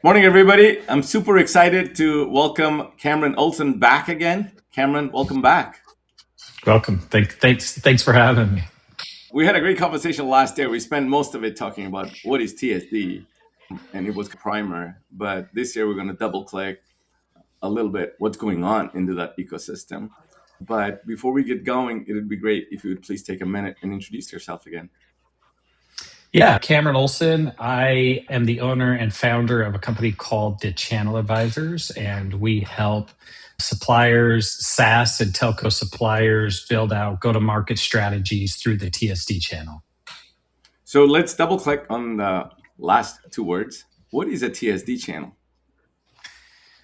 Morning, everybody. I'm super excited to welcome Kameron Olsen back again. Kameron, welcome back. Welcome. Thanks for having me. We had a great conversation last year. We spent most of it talking about what is TSD, and it was primer. But this year, we're going to double click a little bit what's going on into that ecosystem. But before we get going, it would be great if you would please take a minute and introduce yourself again. Yeah, Kameron Olsen. I am the owner and founder of a company called the Channel Advisors, and we help suppliers, SaaS and telco suppliers build out go-to-market strategies through the TSD channel. So let's double click on the last two words. What is a TSD channel?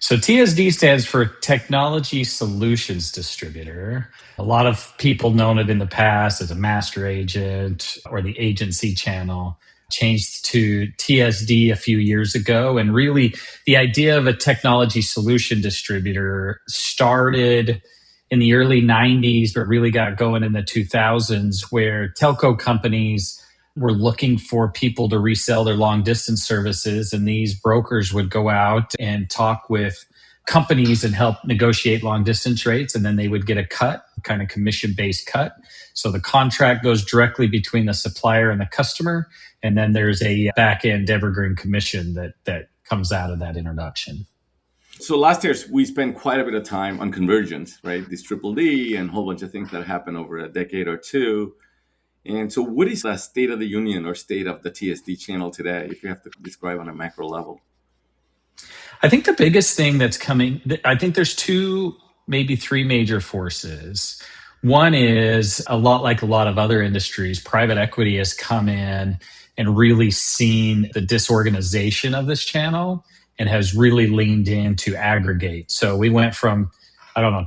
So TSD stands for Technology Solutions Distributor. A lot of people known it in the past as a master agent or the agency channel. Changed to TSD a few years ago. And really, the idea of a technology solution distributor started in the early 90s, but really got going in the 2000s, where telco companies were looking for people to resell their long distance services. And these brokers would go out and talk with companies and help negotiate long distance rates. And then they would get a cut, kind of commission based cut. So the contract goes directly between the supplier and the customer. And then there's a back end evergreen commission that comes out of that introduction. So last year we spent quite a bit of time on convergence, right? This triple D and a whole bunch of things that happened over a decade or two. And so what is the state of the union or state of the TSD channel today, if you have to describe on a macro level? I think the biggest thing that's coming, I think there's two, maybe three major forces. One is a lot like a lot of other industries, private equity has come in and really seen the disorganization of this channel and has really leaned in to aggregate. So we went from,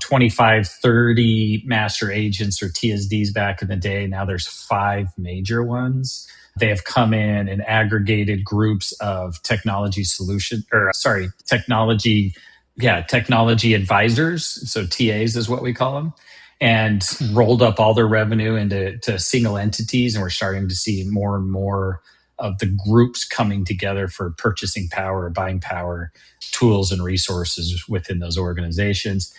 25, 30 master agents or TSDs back in the day. Now there's five major ones. They have come in and aggregated groups of technology technology advisors. So TAs is what we call them, and rolled up all their revenue into single entities. And we're starting to see more and more of the groups coming together for purchasing power, buying power, tools and resources within those organizations.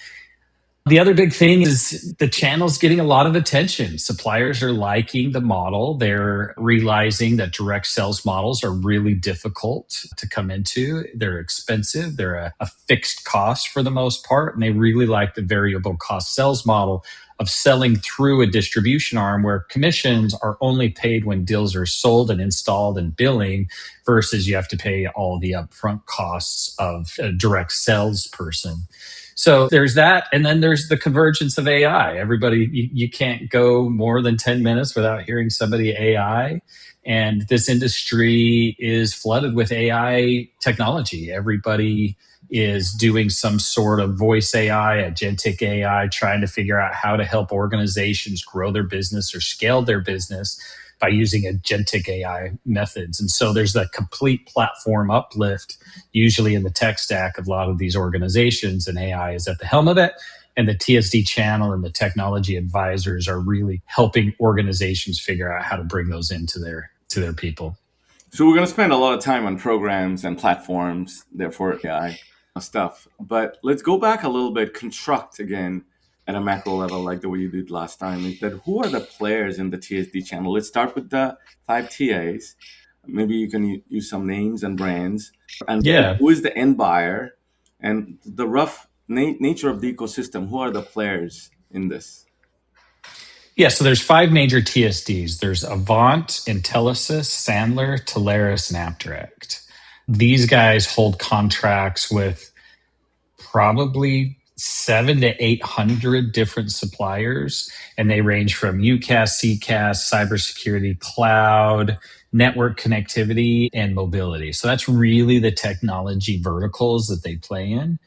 The other big thing is the channel's getting a lot of attention. Suppliers are liking the model. They're realizing that direct sales models are really difficult to come into. They're expensive. They're a fixed cost for the most part. And they really like the variable cost sales model of selling through a distribution arm where commissions are only paid when deals are sold and installed and billing versus you have to pay all the upfront costs of a direct salesperson. So there's that. And then there's the convergence of AI. Everybody, you can't go more than 10 minutes without hearing somebody AI. And this industry is flooded with AI technology. Everybody is doing some sort of voice AI, agentic AI, trying to figure out how to help organizations grow their business or scale their business by using agentic AI methods. And so there's that complete platform uplift, usually in the tech stack of a lot of these organizations, and AI is at the helm of it. And the TSD channel and the technology advisors are really helping organizations figure out how to bring those into their people. So we're going to spend a lot of time on programs and platforms, therefore AI stuff. But let's go back a little bit, construct again at a macro level, like the way you did last time. Is that who are the players in the TSD channel? Let's start with the five TAs. Maybe you can use some names and brands. And who is the end buyer? And the rough nature of the ecosystem, who are the players in this? Yeah, so there's five major TSDs. There's Avant, Intelisys, Sandler, Teleris, and Apdirect. These guys hold contracts with probably 700 to 800 different suppliers, and they range from UCaaS, CCaaS, cybersecurity, cloud, network connectivity, and mobility. So that's really the technology verticals that they play in.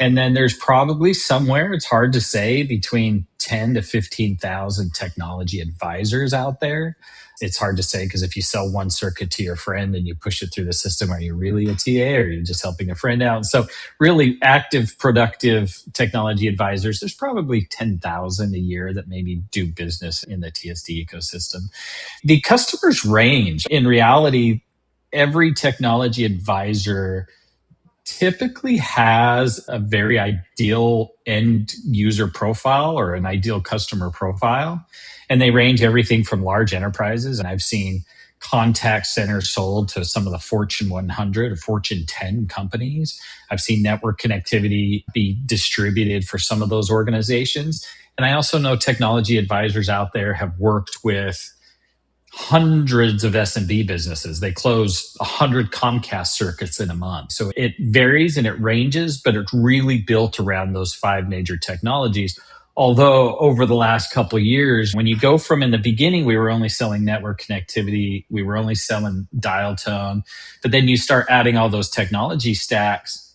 And then there's probably somewhere, it's hard to say, between 10 to 15,000 technology advisors out there. It's hard to say because if you sell one circuit to your friend and you push it through the system, are you really a TA or are you just helping a friend out? So really active, productive technology advisors, there's probably 10,000 a year that maybe do business in the TSD ecosystem. The customers range. In reality, every technology advisor typically has a very ideal end user profile or an ideal customer profile. And they range everything from large enterprises. And I've seen contact centers sold to some of the Fortune 100 or Fortune 10 companies. I've seen network connectivity be distributed for some of those organizations. And I also know technology advisors out there have worked with hundreds of SMB businesses. They close 100 Comcast circuits in a month. So it varies and it ranges, but it's really built around those five major technologies. Although over the last couple of years, when you go from in the beginning, we were only selling network connectivity, we were only selling dial tone, but then you start adding all those technology stacks.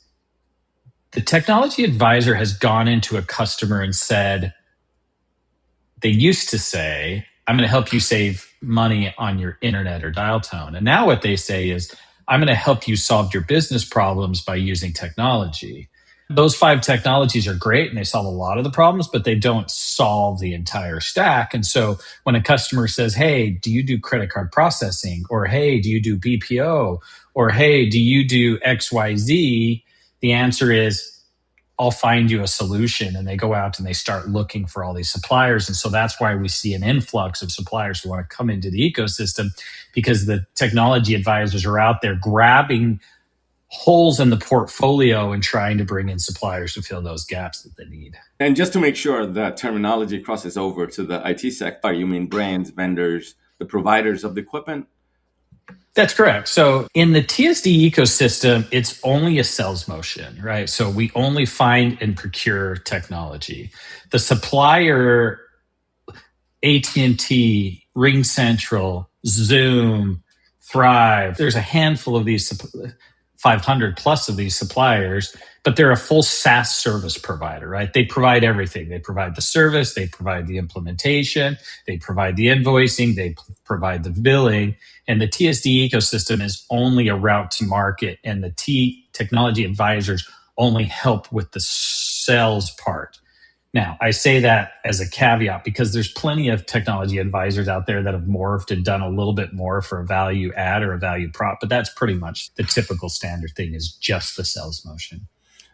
The technology advisor has gone into a customer and said, they used to say, I'm going to help you save money on your internet or dial tone. And now what they say is, I'm going to help you solve your business problems by using technology. Those five technologies are great and they solve a lot of the problems, but they don't solve the entire stack. And so when a customer says, hey, do you do credit card processing? Or hey, do you do BPO? Or hey, do you do XYZ? The answer is, I'll find you a solution. And they go out and they start looking for all these suppliers. And so that's why we see an influx of suppliers who want to come into the ecosystem, because the technology advisors are out there grabbing holes in the portfolio and trying to bring in suppliers to fill those gaps that they need. And just to make sure that terminology crosses over to the IT sector, you mean brands, vendors, the providers of the equipment? That's correct. So in the TSD ecosystem, it's only a sales motion, right? So we only find and procure technology. The supplier, AT&T, Ring Central, Zoom, Thrive, there's a handful of these 500 plus of these suppliers, but they're a full SaaS service provider, right? They provide everything. They provide the service, they provide the implementation, they provide the invoicing, they provide the billing. And the TSD ecosystem is only a route to market, and the technology advisors only help with the sales part. Now, I say that as a caveat because there's plenty of technology advisors out there that have morphed and done a little bit more for a value add or a value prop, but that's pretty much the typical standard thing, is just the sales motion.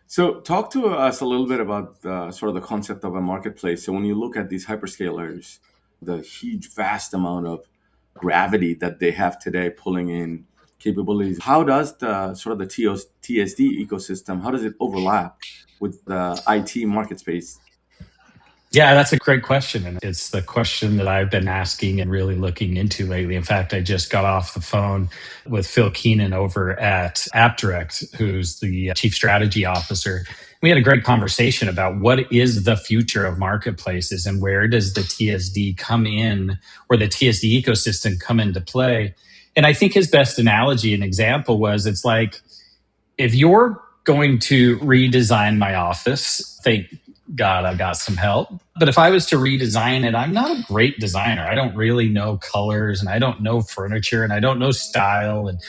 So talk to us a little bit about sort of the concept of a marketplace. So when you look at these hyperscalers, the huge, vast amount of gravity that they have today pulling in capabilities, how does the sort of the TSD ecosystem, how does it overlap with the IT market space? Yeah, that's a great question. And it's the question that I've been asking and really looking into lately. In fact, I just got off the phone with Phil Keenan over at AppDirect, who's the chief strategy officer. We had a great conversation about what is the future of marketplaces and where does the TSD come in, or the TSD ecosystem come into play. And I think his best analogy and example was, it's like, if you're going to redesign my office, thank God I got some help. But if I was to redesign it, I'm not a great designer. I don't really know colors, and I don't know furniture, and I don't know style. And,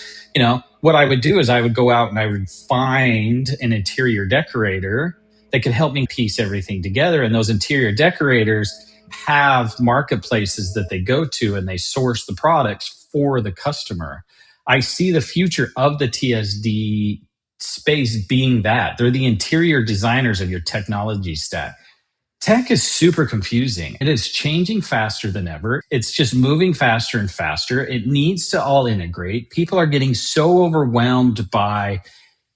what I would do is I would go out and I would find an interior decorator that could help me piece everything together. And those interior decorators have marketplaces that they go to and they source the products for the customer. I see the future of the TSD space being that they're the interior designers of your technology stack. Tech is super confusing. It is changing faster than ever. It's just moving faster and faster. It needs to all integrate. People are getting so overwhelmed by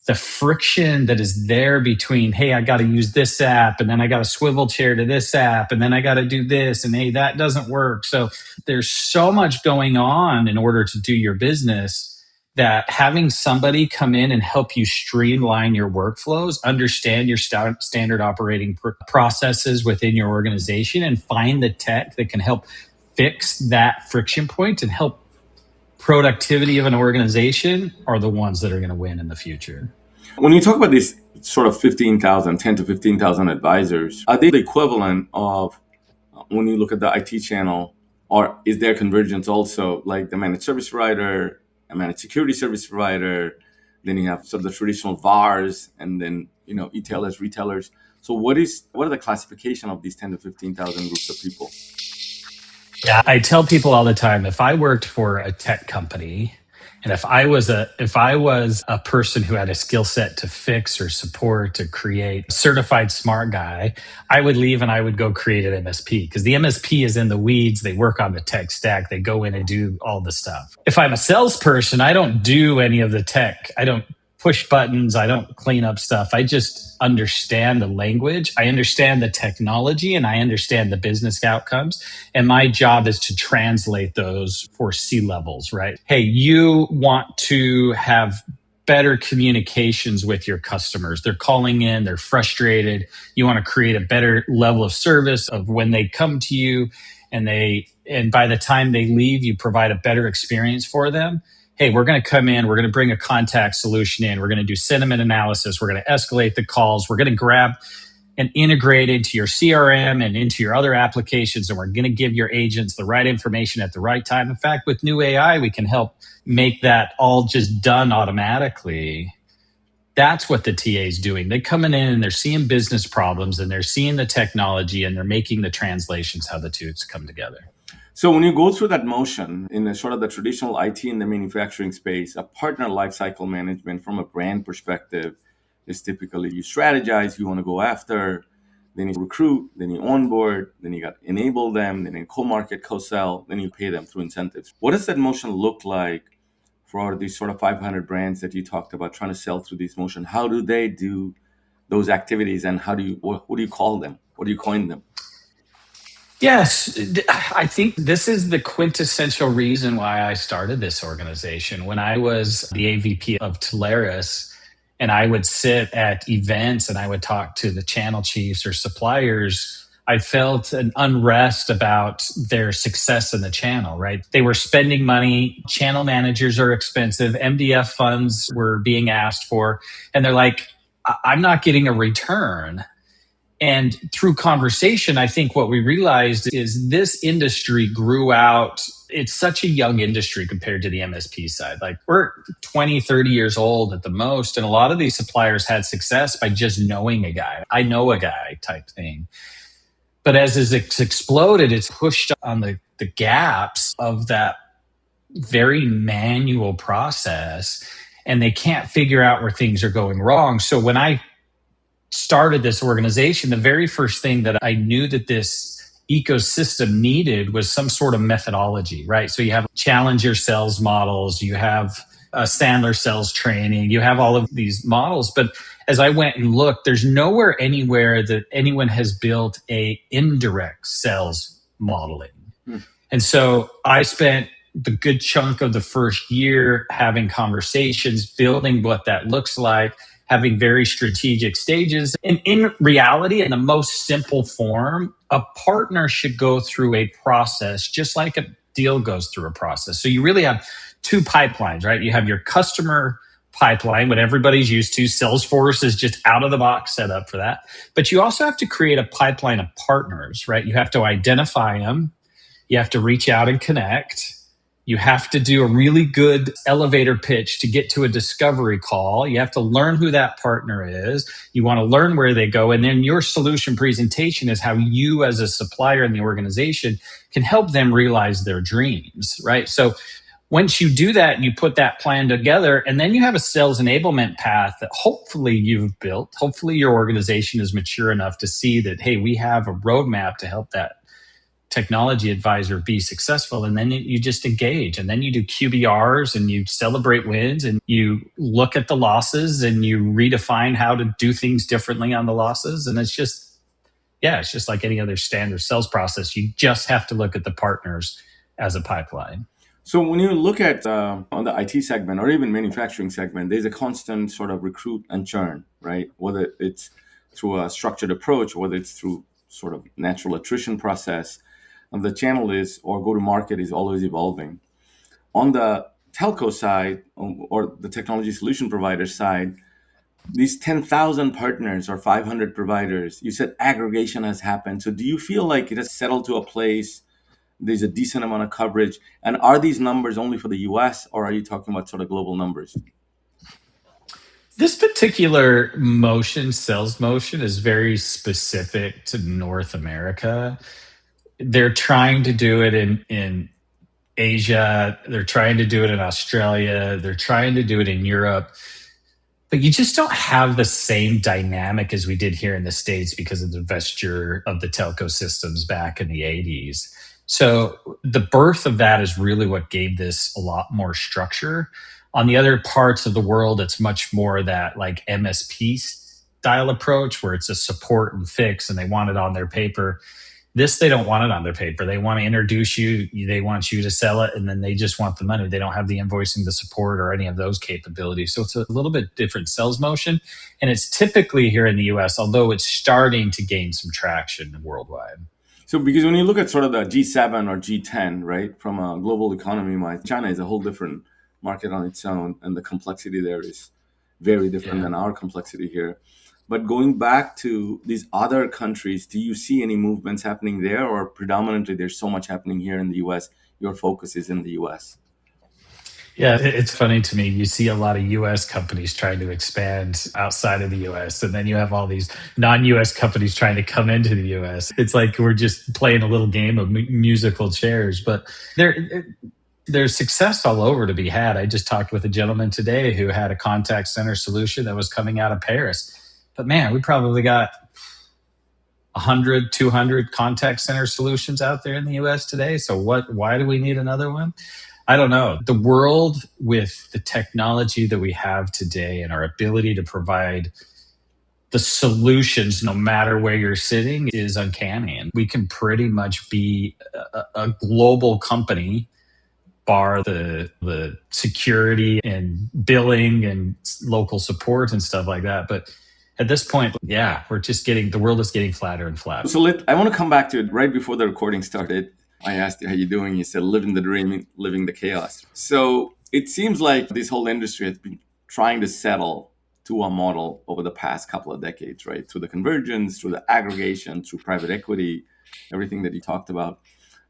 the friction that is there between, hey, I got to use this app, and then I got to swivel chair to this app, and then I got to do this, and hey, that doesn't work. So there's so much going on in order to do your business, that having somebody come in and help you streamline your workflows, understand your standard operating processes within your organization, and find the tech that can help fix that friction point and help productivity of an organization, are the ones that are going to win in the future. When you talk about these sort of 15,000, 10 to 15,000 advisors, are they the equivalent of, when you look at the IT channel, or is there convergence also, like the managed service provider, a managed security service provider, then you have sort of the traditional VARs, and then, e-tailers, retailers. So what are the classification of these 10 to 15,000 groups of people? Yeah, I tell people all the time, if I worked for a tech company And if I was a person who had a skill set to fix or support to create a certified smart guy, I would leave and I would go create an MSP because the MSP is in the weeds. They work on the tech stack. They go in and do all the stuff. If I'm a salesperson, I don't do any of the tech. I don't push buttons. I don't clean up stuff. I just understand the language. I understand the technology and I understand the business outcomes. And my job is to translate those for C-levels, right? Hey, you want to have better communications with your customers. They're calling in, they're frustrated. You want to create a better level of service of when they come to you and by the time they leave, you provide a better experience for them. Hey, we're going to come in, we're going to bring a contact solution in, we're going to do sentiment analysis, we're going to escalate the calls, we're going to grab and integrate into your CRM and into your other applications. And we're going to give your agents the right information at the right time. In fact, with new AI, we can help make that all just done automatically. That's what the TA is doing. They're coming in and they're seeing business problems and they're seeing the technology and they're making the translations, how the two come together. So when you go through that motion in the sort of the traditional IT in the manufacturing space, a partner lifecycle management from a brand perspective is typically you strategize, you want to go after, then you recruit, then you onboard, then you got enable them, then you co-market, co-sell, then you pay them through incentives. What does that motion look like for these sort of 500 brands that you talked about trying to sell through these motion? How do they do those activities and what do you call them? What do you coin them? Yes, I think this is the quintessential reason why I started this organization. When I was the AVP of Teleris, and I would sit at events and I would talk to the channel chiefs or suppliers, I felt an unrest about their success in the channel, right? They were spending money, channel managers are expensive, MDF funds were being asked for, and they're like, I'm not getting a return. And through conversation, I think what we realized is this industry grew out. It's such a young industry compared to the MSP side. Like we're 20, 30 years old at the most. And a lot of these suppliers had success by just knowing a guy. I know a guy type thing. But as it's exploded, it's pushed on the gaps of that very manual process. And they can't figure out where things are going wrong. So when I started this organization, the very first thing that I knew that this ecosystem needed was some sort of methodology, right? So you have challenger sales models, you have Sandler sales training, you have all of these models. But as I went and looked, there's nowhere anywhere that anyone has built a indirect sales modeling. And so I spent the good chunk of the first year having conversations, building what that looks like, having very strategic stages. And in reality, in the most simple form, a partner should go through a process just like a deal goes through a process. So you really have two pipelines, right? You have your customer pipeline, what everybody's used to. Salesforce is just out of the box set up for that. But you also have to create a pipeline of partners, right? You have to identify them. You have to reach out and connect. You have to do a really good elevator pitch to get to a discovery call. You have to learn who that partner is. You want to learn where they go. And then your solution presentation is how you as a supplier in the organization can help them realize their dreams, right? So once you do that and you put that plan together, and then you have a sales enablement path that hopefully you've built, hopefully your organization is mature enough to see that, hey, we have a roadmap to help that technology advisor be successful. And then you just engage, and then you do QBRs and you celebrate wins and you look at the losses and you redefine how to do things differently on the losses. And it's just like any other standard sales process. You just have to look at the partners as a pipeline. So when you look at on the IT segment or even manufacturing segment, there's a constant sort of recruit and churn, right? Whether it's through a structured approach, whether it's through sort of natural attrition process, and the channel is or go to market is always evolving. On the telco side or the technology solution provider side, these 10,000 partners or 500 providers, you said aggregation has happened. So do you feel like it has settled to a place? There's a decent amount of coverage. And are these numbers only for the US or are you talking about sort of global numbers? This particular sales motion, is very specific to North America. They're trying to do it in Asia. They're trying to do it in Australia. They're trying to do it in Europe. But you just don't have the same dynamic as we did here in the States because of the vesture of the telco systems back in the 80s. So the birth of that is really what gave this a lot more structure. On the other parts of the world, it's much more that like MSP style approach where it's a support and fix and they want it on their paper. This, they don't want it on their paper. They want to introduce you. They want you to sell it, and then they just want the money. They don't have the invoicing, the support, or any of those capabilities. So it's a little bit different sales motion. And it's typically here in the US, although it's starting to gain some traction worldwide. So, because when you look at sort of the G7 or G10, right, from a global economy, China is a whole different market on its own, and the complexity there is very different than our complexity here. But going back to these other countries, do you see any movements happening there, or predominantly there's so much happening here in the US, your focus is in the US? Yeah, it's funny to me. You see a lot of US companies trying to expand outside of the US, and then you have all these non US companies trying to come into the US. It's like we're just playing a little game of musical chairs, but there's success all over to be had. I just talked with a gentleman today who had a contact center solution that was coming out of Paris. But man, we probably got 100, 200 contact center solutions out there in the US today. So why do we need another one? I don't know. The world with the technology that we have today and our ability to provide the solutions no matter where you're sitting is uncanny. And we can pretty much be a global company, bar the security and billing and local support and stuff like that. But at this point, yeah, the world is getting flatter and flatter. So I want to come back to it. Right before the recording started, I asked you how you doing. You said living the dream, living the chaos. So it seems like this whole industry has been trying to settle to a model over the past couple of decades, right? Through the convergence, through the aggregation, through private equity, everything that you talked about.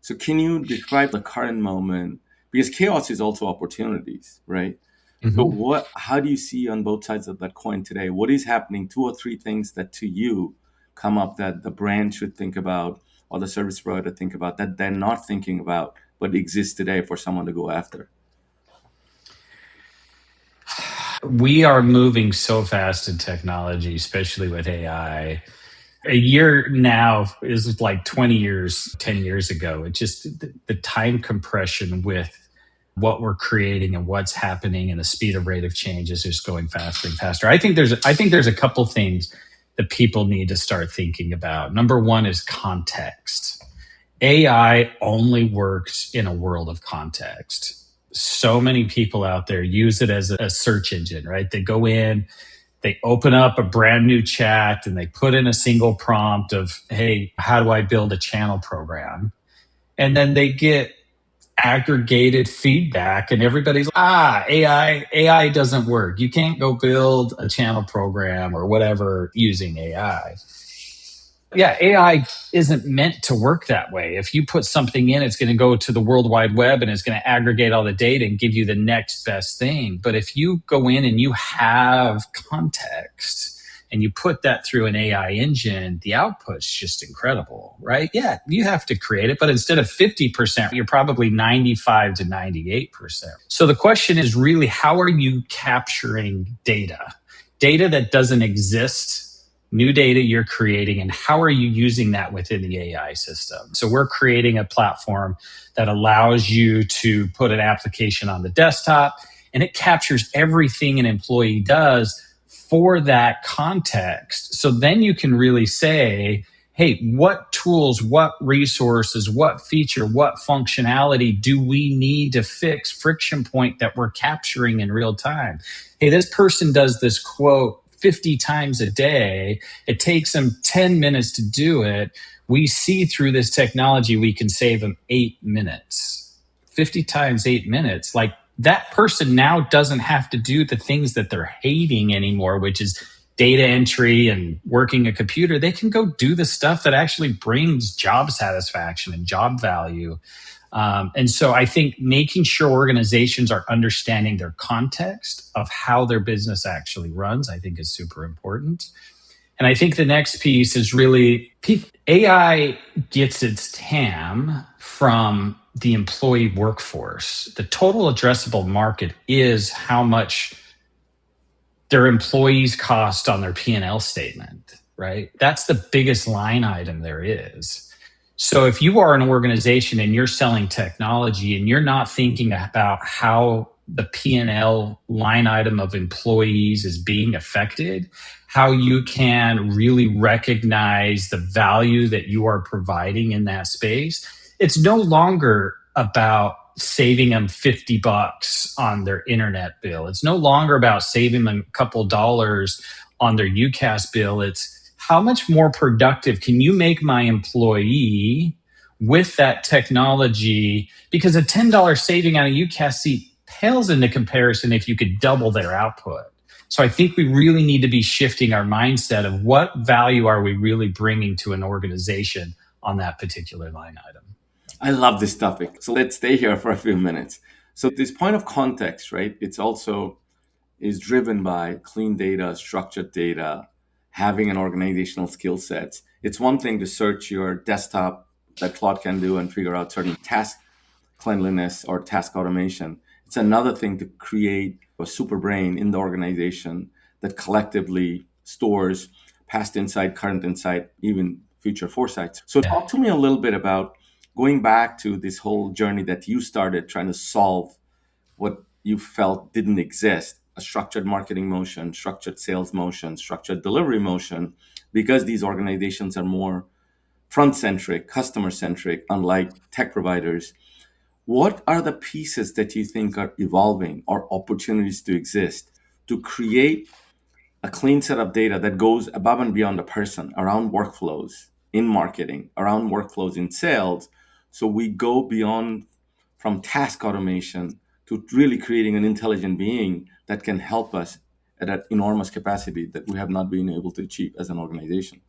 So can you describe the current moment? Because chaos is also opportunities, right? Mm-hmm. So how do you see on both sides of that coin today? What is happening? 2 or 3 things that to you come up that the brand should think about or the service provider think about that they're not thinking about, but exist today for someone to go after? We are moving so fast in technology, especially with AI. A year now is like 20 years, 10 years ago. It's just the time compression with what we're creating and what's happening and the speed of rate of change is just going faster and faster. I think there's a couple things that people need to start thinking about. Number one is context. AI only works in a world of context. So many people out there use it as a search engine, right? They go in, they open up a brand new chat and they put in a single prompt of, hey, how do I build a channel program? And then they get aggregated feedback and everybody's like, AI doesn't work. You can't go build a channel program or whatever using AI. Yeah, AI isn't meant to work that way. If you put something in, it's going to go to the World Wide Web and it's going to aggregate all the data and give you the next best thing. But if you go in and you have context and you put that through an AI engine, the output's just incredible, right? Yeah, you have to create it, but instead of 50%, you're probably 95 to 98%. So the question is really, how are you capturing data? Data that doesn't exist, new data you're creating, and how are you using that within the AI system? So we're creating a platform that allows you to put an application on the desktop and it captures everything an employee does for that context. So then you can really say, hey, what tools, what resources, what feature, what functionality do we need to fix friction point that we're capturing in real time? Hey, this person does this quote 50 times a day. It takes them 10 minutes to do it. We see through this technology, we can save them 8 minutes. 50 times 8 minutes. Like that person now doesn't have to do the things that they're hating anymore, which is data entry and working a computer. They can go do the stuff that actually brings job satisfaction and job value. And so I think making sure organizations are understanding their context of how their business actually runs, I think is super important. And I think the next piece is really AI gets its TAM from the employee workforce. The total addressable market is how much their employees cost on their P&L statement, right? That's the biggest line item there is. So if you are an organization and you're selling technology and you're not thinking about how the P&L line item of employees is being affected, how you can really recognize the value that you are providing in that space, it's no longer about saving them $50 on their internet bill. It's no longer about saving them a couple dollars on their UCAS bill. It's how much more productive can you make my employee with that technology? Because a $10 saving on a UCAS seat pales into comparison if you could double their output. So I think we really need to be shifting our mindset of what value are we really bringing to an organization on that particular line item. I love this topic. So let's stay here for a few minutes. So this point of context, right? It's also is driven by clean data, structured data, having an organizational skill sets. It's one thing to search your desktop that Claude can do and figure out certain task cleanliness or task automation. It's another thing to create a super brain in the organization that collectively stores past insight, current insight, even future foresights. So talk to me a little bit about going back to this whole journey that you started trying to solve what you felt didn't exist, a structured marketing motion, structured sales motion, structured delivery motion, because these organizations are more front centric, customer centric, unlike tech providers. What are the pieces that you think are evolving or opportunities to exist to create a clean set of data that goes above and beyond the person around workflows in marketing, around workflows in sales? So we go beyond from task automation to really creating an intelligent being that can help us at an enormous capacity that we have not been able to achieve as an organization.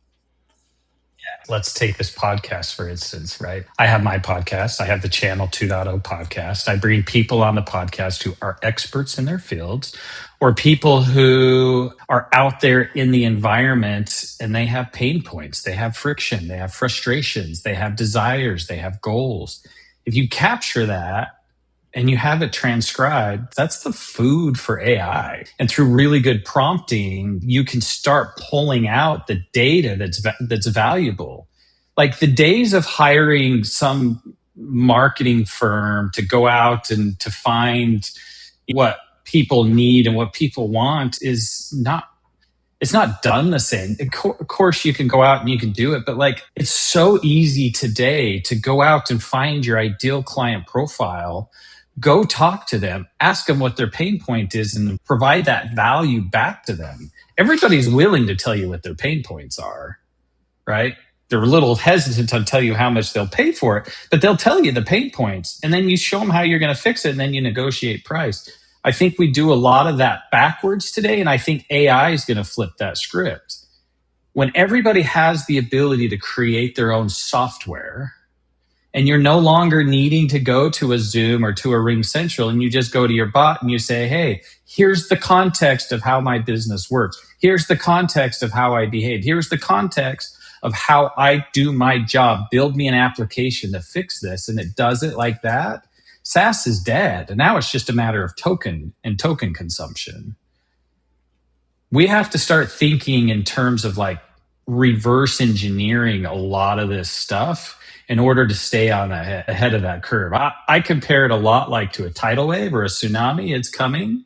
Let's take this podcast, for instance, right? I have my podcast. I have the Channel 2.0 podcast. I bring people on the podcast who are experts in their fields or people who are out there in the environment and they have pain points, they have friction, they have frustrations, they have desires, they have goals. If you capture that, and you have it transcribed, that's the food for AI. And through really good prompting, you can start pulling out the data that's valuable. Like the days of hiring some marketing firm to go out and to find what people need and what people want is not, it's not done the same. Of course, you can go out and you can do it, but like it's so easy today to go out and find your ideal client profile, go talk to them, ask them what their pain point is, and provide that value back to them. Everybody's willing to tell you what their pain points are, right? They're a little hesitant to tell you how much they'll pay for it, but they'll tell you the pain points, and then you show them how you're going to fix it, and then you negotiate price. I think we do a lot of that backwards today, and I think AI is going to flip that script. When everybody has the ability to create their own software, and you're no longer needing to go to a Zoom or to a Ring Central, and you just go to your bot and you say, hey, here's the context of how my business works. Here's the context of how I behave. Here's the context of how I do my job. Build me an application to fix this. And it does it like that. SaaS is dead. And now it's just a matter of token and token consumption. We have to start thinking in terms of like reverse engineering a lot of this stuff in order to stay on ahead of that curve. I compare it a lot like to a tidal wave or a tsunami. It's coming.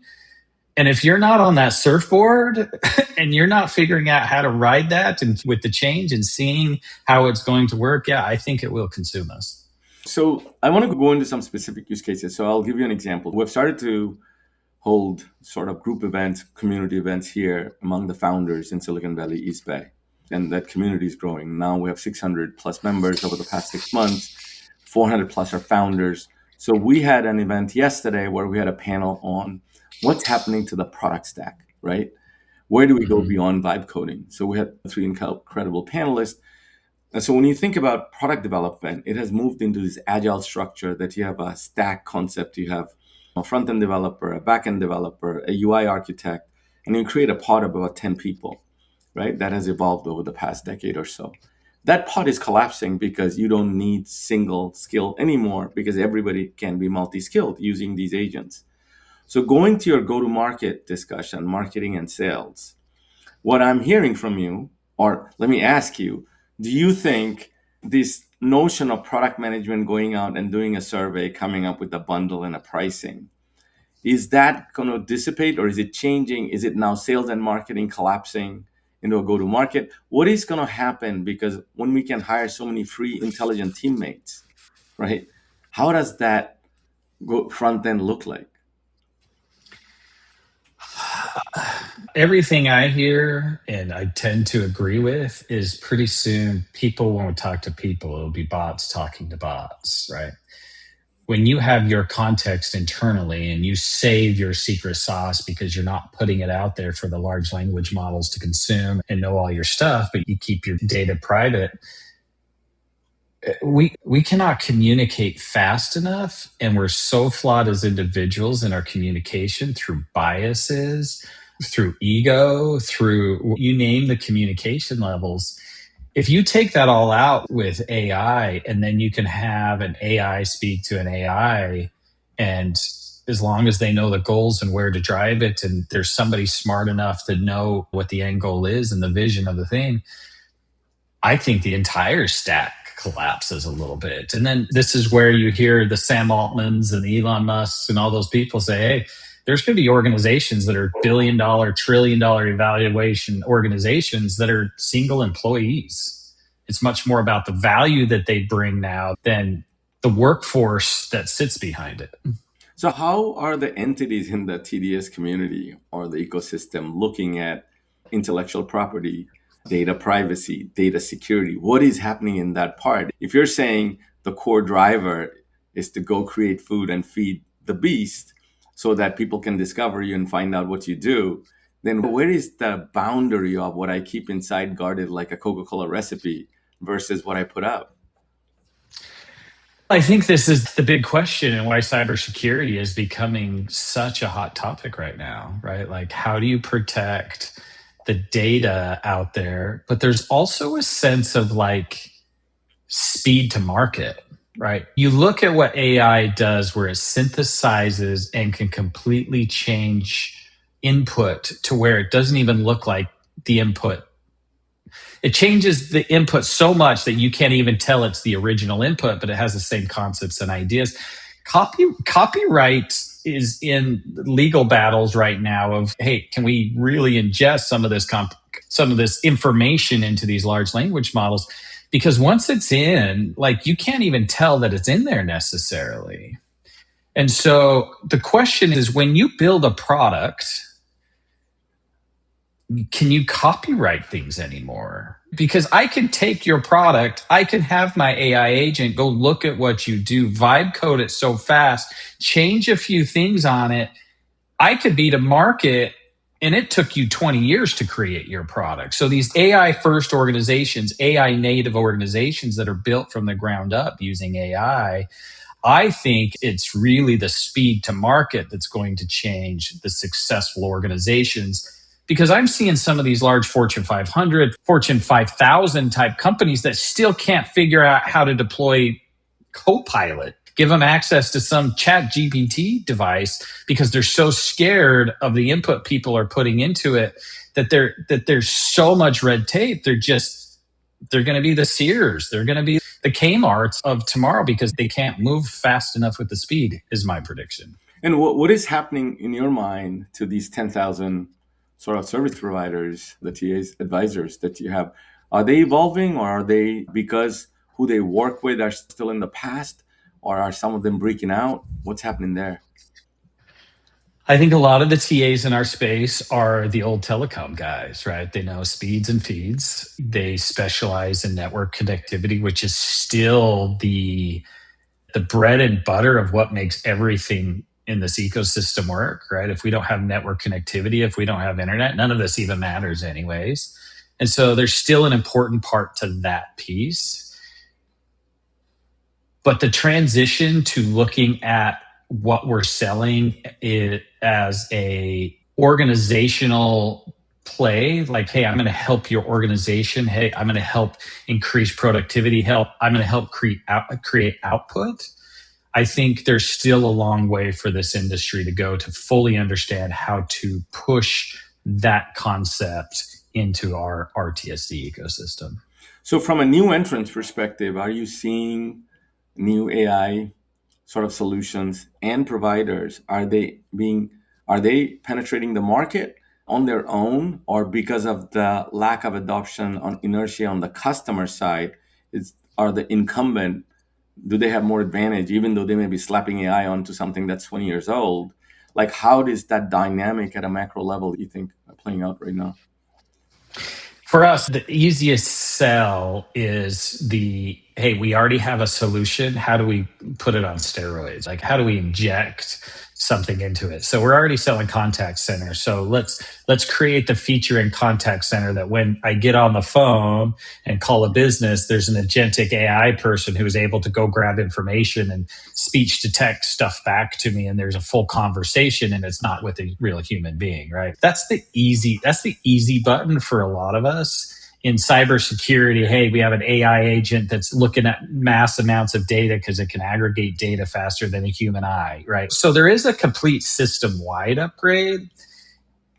And if you're not on that surfboard and you're not figuring out how to ride that and with the change and seeing how it's going to work, yeah, I think it will consume us. So I want to go into some specific use cases. So I'll give you an example. We've started to hold sort of group events, community events here among the founders in Silicon Valley, East Bay. And that community is growing. Now we have 600 plus members over the past 6 months, 400 plus are founders. So we had an event yesterday where we had a panel on what's happening to the product stack, right? Where do we go beyond vibe coding? So we had 3 incredible panelists. And so when you think about product development, it has moved into this agile structure that you have a stack concept. You have a front-end developer, a back-end developer, a UI architect, and you create a pod of about 10 people, right? That has evolved over the past decade or so. that pot is collapsing because you don't need single skill anymore because everybody can be multi-skilled using these agents. So going to your go-to-market discussion, marketing and sales, what I'm hearing from you, or let me ask you, do you think this notion of product management going out and doing a survey, coming up with a bundle and a pricing, is that going to dissipate or is it changing? Is it now sales and marketing collapsing into a go to market? What is going to happen? Because when we can hire so many free, intelligent teammates, right? How does that front end look like? Everything I hear and I tend to agree with is pretty soon people won't talk to people. It'll be bots talking to bots, right? When you have your context internally and you save your secret sauce because you're not putting it out there for the large language models to consume and know all your stuff, but you keep your data private, we cannot communicate fast enough, and we're so flawed as individuals in our communication through biases, through ego, through you name the communication levels. If you take that all out with AI, and then you can have an AI speak to an AI, and as long as they know the goals and where to drive it, and there's somebody smart enough to know what the end goal is and the vision of the thing, I think the entire stack collapses a little bit. And then this is where you hear the Sam Altmans and the Elon Musks and all those people say, hey, there's going to be organizations that are $1 billion, $1 trillion evaluation organizations that are single employees. It's much more about the value that they bring now than the workforce that sits behind it. So, how are the entities in the TDS community or the ecosystem looking at intellectual property, data privacy, data security? What is happening in that part? If you're saying the core driver is to go create food and feed the beast so that people can discover you and find out what you do, then where is the boundary of what I keep inside guarded like a Coca-Cola recipe versus what I put out? I think this is the big question and why cybersecurity is becoming such a hot topic right now, right? Like, how do you protect the data out there? But there's also a sense of like speed to market, right? You look at what AI does where it synthesizes and can completely change input to where it doesn't even look like the input. It changes the input so much that you can't even tell it's the original input, but it has the same concepts and ideas. Copyright is in legal battles right now of, hey, can we really ingest some of this information into these large language models? Because once it's in, like, you can't even tell that it's in there necessarily. And so the question is, when you build a product, can you copyright things anymore? Because I can take your product, I can have my AI agent go look at what you do, vibe code it so fast, change a few things on it. I could be to market, and it took you 20 years to create your product. So these AI first organizations, AI native organizations that are built from the ground up using AI, I think it's really the speed to market that's going to change the successful organizations, because I'm seeing some of these large Fortune 500, Fortune 5000 type companies that still can't figure out how to deploy Copilot, give them access to some chat GPT device because they're so scared of the input people are putting into it that there's so much red tape. They're going to be the Sears. They're going to be the Kmarts of tomorrow because they can't move fast enough with the speed, is my prediction. And what is happening in your mind to these 10,000 sort of service providers, the TAs, advisors that you have? Are they evolving, or are they, because who they work with are still in the past, or are some of them breaking out? What's happening there? I think a lot of the TAs in our space are the old telecom guys, right? They know speeds and feeds. They specialize in network connectivity, which is still the bread and butter of what makes everything in this ecosystem work, right? If we don't have network connectivity, if we don't have internet, none of this even matters anyways. And so there's still an important part to that piece. But the transition to looking at what we're selling it as a organizational play, like, hey, I'm going to help your organization. Hey, I'm going to help increase productivity. I'm going to help create output. I think there's still a long way for this industry to go to fully understand how to push that concept into our TSD ecosystem. So, from a new entrance perspective, are you seeing new AI sort of solutions and providers? Are they penetrating the market on their own, or because of the lack of adoption on inertia on the customer side, are the incumbent, do they have more advantage even though they may be slapping AI onto something that's 20 years old? Like, how does that dynamic at a macro level you think are playing out right now? For us, the easiest sell is the, hey, we already have a solution. How do we put it on steroids? Like, how do we inject something into it? So we're already selling contact center. So let's create the feature in contact center that when I get on the phone and call a business, there's an agentic AI person who is able to go grab information and speech to text stuff back to me, and there's a full conversation, and it's not with a real human being, right? That's the easy button for a lot of us. In cybersecurity, hey, we have an AI agent that's looking at mass amounts of data because it can aggregate data faster than a human eye, right? So there is a complete system-wide upgrade.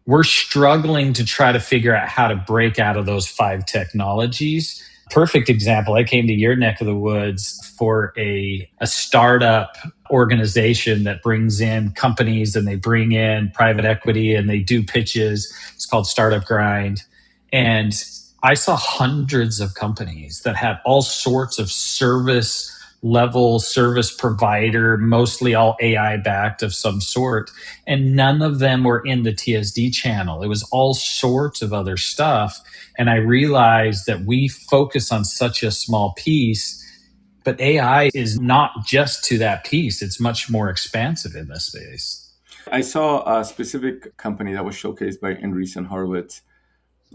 We're struggling to try to figure out how to break out of those 5 technologies. Perfect example, I came to your neck of the woods for a startup organization that brings in companies and they bring in private equity and they do pitches. It's called Startup Grind. And I saw hundreds of companies that had all sorts of service level service provider, mostly all AI backed of some sort. And none of them were in the TSD channel. It was all sorts of other stuff. And I realized that we focus on such a small piece, but AI is not just to that piece. It's much more expansive in this space. I saw a specific company that was showcased by Andreessen Horowitz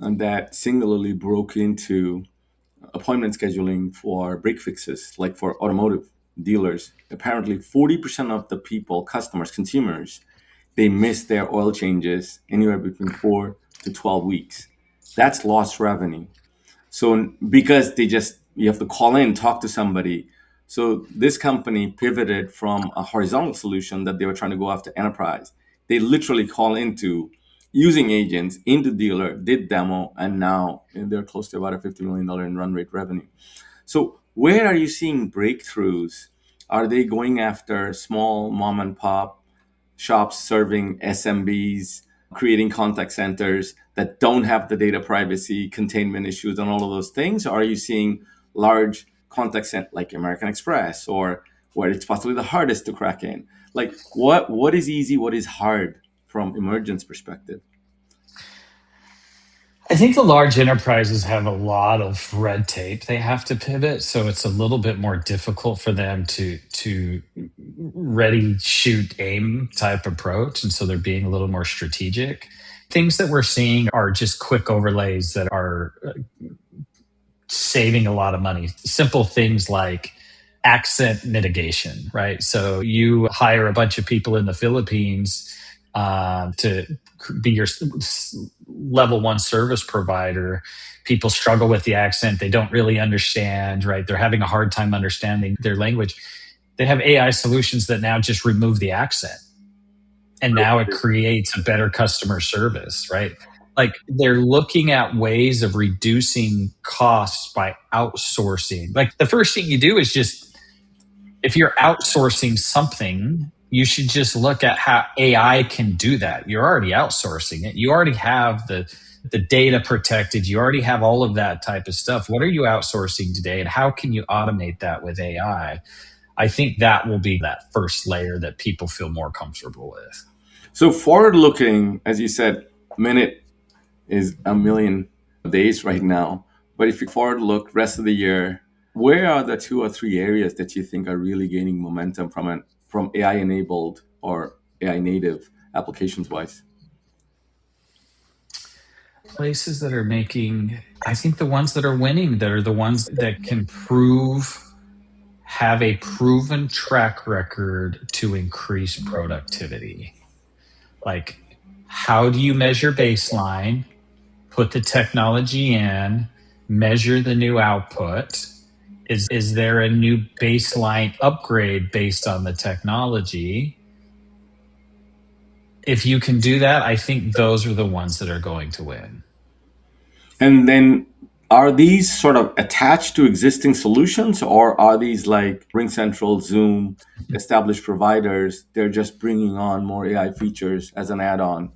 and that singularly broke into appointment scheduling for break fixes, like for automotive dealers. Apparently, 40% of the people, customers, consumers, they miss their oil changes anywhere between 4 to 12 weeks. That's lost revenue. So because you have to call in, talk to somebody. So this company pivoted from a horizontal solution that they were trying to go after enterprise. They literally call into using agents into dealer, did demo, and now they're close to about a $50 million in run rate revenue. So where are you seeing breakthroughs? Are they going after small mom and pop shops serving SMBs, creating contact centers that don't have the data privacy, containment issues, and all of those things? Or are you seeing large contact center like American Express, or where it's possibly the hardest to crack in? Like, what is easy, what is hard from emergence perspective? I think the large enterprises have a lot of red tape they have to pivot, so it's a little bit more difficult for them to ready, shoot, aim type approach, and so they're being a little more strategic. Things that we're seeing are just quick overlays that are saving a lot of money. Simple things like accent mitigation, right? So you hire a bunch of people in the Philippines to be your level one service provider. People struggle with the accent. They don't really understand, right? They're having a hard time understanding their language. They have AI solutions that now just remove the accent. And now it creates a better customer service, right? Like they're looking at ways of reducing costs by outsourcing. Like the first thing you do is just, if you're outsourcing something, you should just look at how AI can do that. You're already outsourcing it. You already have the data protected. You already have all of that type of stuff. What are you outsourcing today, and how can you automate that with AI? I think that will be that first layer that people feel more comfortable with. So forward looking, as you said, minute is a million days right now. But if you forward look rest of the year, where are the 2 or 3 areas that you think are really gaining momentum from AI enabled or AI native applications wise? Places that are making, I think the ones that are winning, that are the ones that can have a proven track record to increase productivity. Like, how do you measure baseline? put the technology in, measure the new output. Is there a new baseline upgrade based on the technology? If you can do that, I think those are the ones that are going to win. And then are these sort of attached to existing solutions, or are these like RingCentral, Zoom, established providers? They're just bringing on more AI features as an add-on.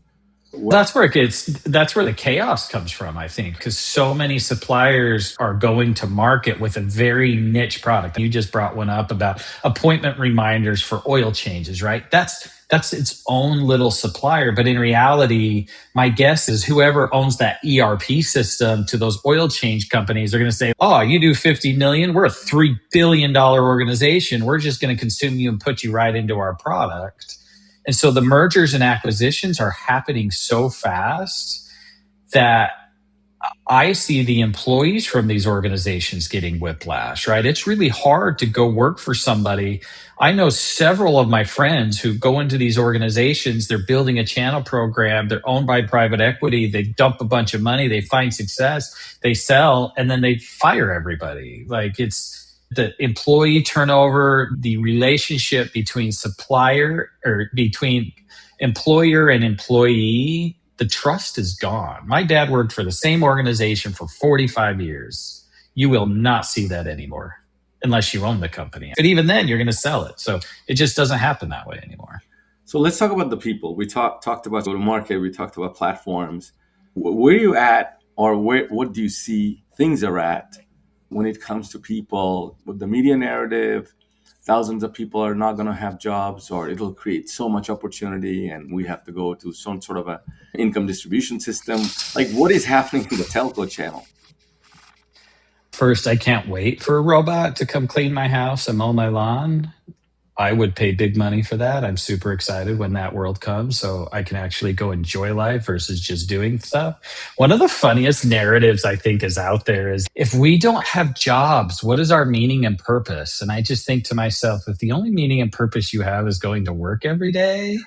That's where the chaos comes from, I think, because so many suppliers are going to market with a very niche product. You just brought one up about appointment reminders for oil changes, right? That's its own little supplier. But in reality, my guess is whoever owns that ERP system to those oil change companies are going to say, oh, you do 50 million, we're a $3 billion organization. We're just going to consume you and put you right into our product. And so the mergers and acquisitions are happening so fast that I see the employees from these organizations getting whiplash, right? It's really hard to go work for somebody. I know several of my friends who go into these organizations, they're building a channel program, they're owned by private equity, they dump a bunch of money, they find success, they sell, and then they fire everybody. Like it's the employee turnover, the relationship between supplier or between employer and employee, the trust is gone. My dad worked for the same organization for 45 years. You will not see that anymore unless you own the company. But even then, you're going to sell it. So it just doesn't happen that way anymore. So let's talk about the people. We talked about go-to-market. We talked about platforms. Where are you at, or what do you see things are at when it comes to people with the media narrative? Thousands of people are not going to have jobs, or it'll create so much opportunity, and we have to go to some sort of a income distribution system. Like, what is happening in the telco channel? First, I can't wait for a robot to come clean my house and mow my lawn. I would pay big money for that. I'm super excited when that world comes so I can actually go enjoy life versus just doing stuff. One of the funniest narratives I think is out there is if we don't have jobs, what is our meaning and purpose? And I just think to myself, if the only meaning and purpose you have is going to work every day,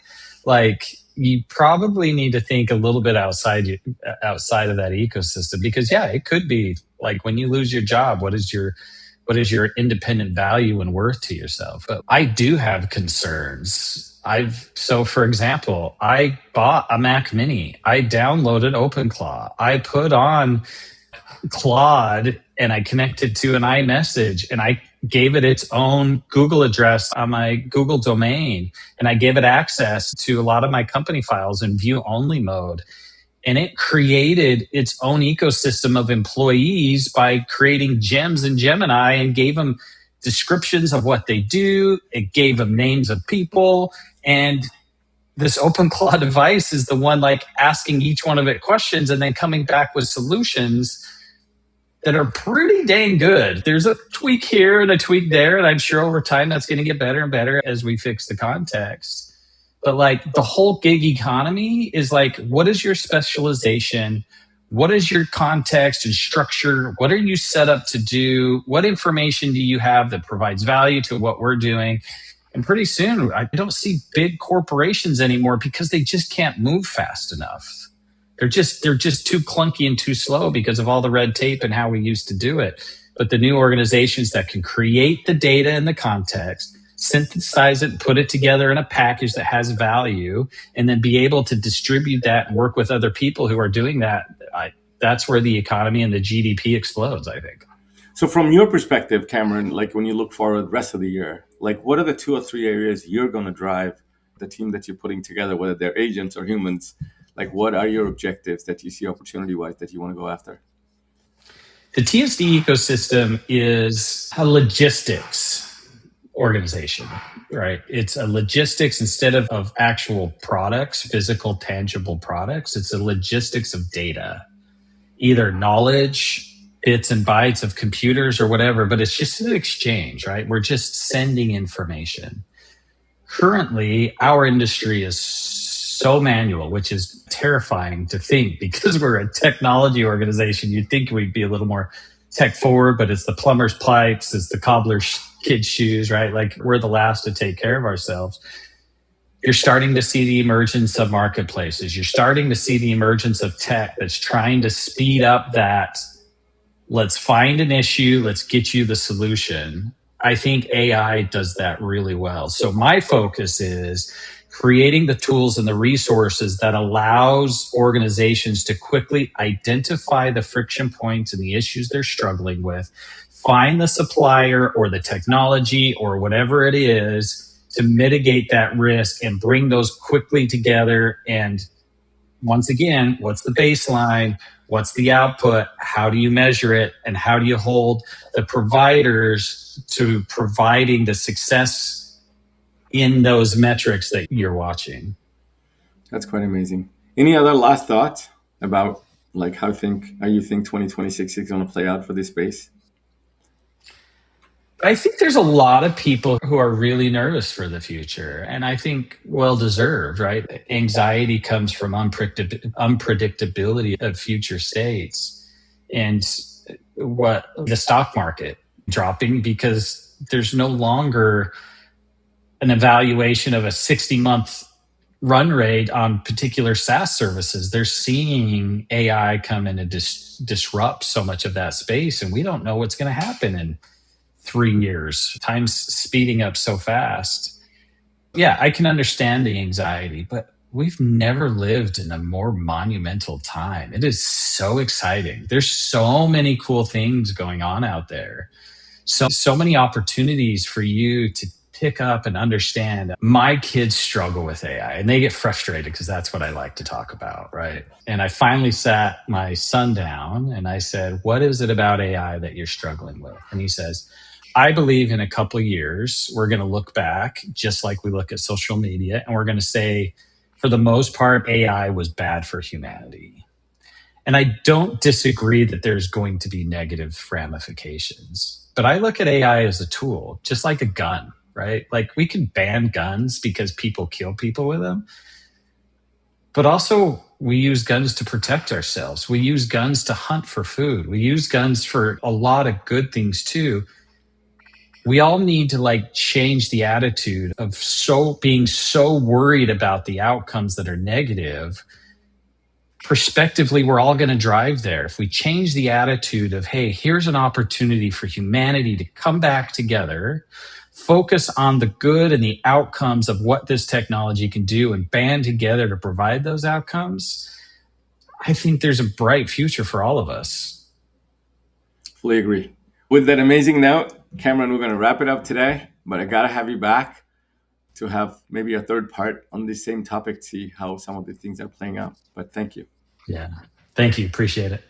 like you probably need to think a little bit outside of that ecosystem because yeah, it could be like when you lose your job, what is your independent value and worth to yourself? But I do have concerns. So for example, I bought a Mac Mini. I downloaded OpenClaw. I put on Claude and I connected to an iMessage and I gave it its own Google address on my Google domain. And I gave it access to a lot of my company files in view only mode. And it created its own ecosystem of employees by creating gems in Gemini and gave them descriptions of what they do. It gave them names of people. And this OpenClaw device is the one like asking each one of it questions and then coming back with solutions that are pretty dang good. There's a tweak here and a tweak there. And I'm sure over time that's going to get better and better as we fix the context. But like the whole gig economy is like, what is your specialization? What is your context and structure? What are you set up to do? What information do you have that provides value to what we're doing? And pretty soon, I don't see big corporations anymore because they just can't move fast enough. They're just too clunky and too slow because of all the red tape and how we used to do it. But the new organizations that can create the data and the context, synthesize it, put it together in a package that has value, and then be able to distribute that and work with other people who are doing that, that's where the economy and the GDP explodes, I think. So from your perspective, Cameron, like when you look forward the rest of the year, like what are the 2 or 3 areas you're going to drive the team that you're putting together, whether they're agents or humans? Like what are your objectives that you see opportunity-wise that you want to go after? The TSD ecosystem is a logistics organization, right? It's a logistics instead of actual products, physical, tangible products. It's a logistics of data, either knowledge, bits and bytes of computers or whatever, but it's just an exchange, right? We're just sending information. Currently, our industry is so manual, which is terrifying to think because we're a technology organization. You'd think we'd be a little more tech forward, but it's the plumber's pipes, it's the cobbler's kid's shoes, right? Like we're the last to take care of ourselves. You're starting to see the emergence of marketplaces. You're starting to see the emergence of tech that's trying to speed up that. Let's find an issue, let's get you the solution. I think AI does that really well. So my focus is creating the tools and the resources that allows organizations to quickly identify the friction points and the issues they're struggling with, find the supplier or the technology or whatever it is to mitigate that risk and bring those quickly together. And once again, what's the baseline? What's the output? How do you measure it? And how do you hold the providers to providing the success in those metrics that you're watching? That's quite amazing. Any other last thoughts about like how you think 2026 is going to play out for this space? I think there's a lot of people who are really nervous for the future, and I think well deserved, right? Anxiety comes from unpredictability of future states. And what the stock market dropping because there's no longer an evaluation of a 60-month run rate on particular SaaS services. They're seeing AI come in and disrupt so much of that space, and we don't know what's going to happen in 3 years. Time's speeding up so fast. Yeah, I can understand the anxiety, but we've never lived in a more monumental time. It is so exciting. There's so many cool things going on out there. So many opportunities for you to pick up and understand. My kids struggle with AI and they get frustrated because that's what I like to talk about, right? And I finally sat my son down and I said, "What is it about AI that you're struggling with?" And he says, "I believe in a couple of years, we're going to look back just like we look at social media and we're going to say, for the most part, AI was bad for humanity." And I don't disagree that there's going to be negative ramifications, but I look at AI as a tool, just like a gun, right? Like we can ban guns because people kill people with them, but also we use guns to protect ourselves. We use guns to hunt for food. We use guns for a lot of good things too. We all need to like change the attitude of being so worried about the outcomes that are negative. Prospectively, we're all going to drive there. If we change the attitude of, hey, here's an opportunity for humanity to come back together, focus on the good and the outcomes of what this technology can do and band together to provide those outcomes, I think there's a bright future for all of us. Fully agree. With that amazing note, Cameron, we're going to wrap it up today, but I got to have you back to have maybe a third part on this same topic, see how some of the things are playing out. But thank you. Yeah. Thank you. Appreciate it.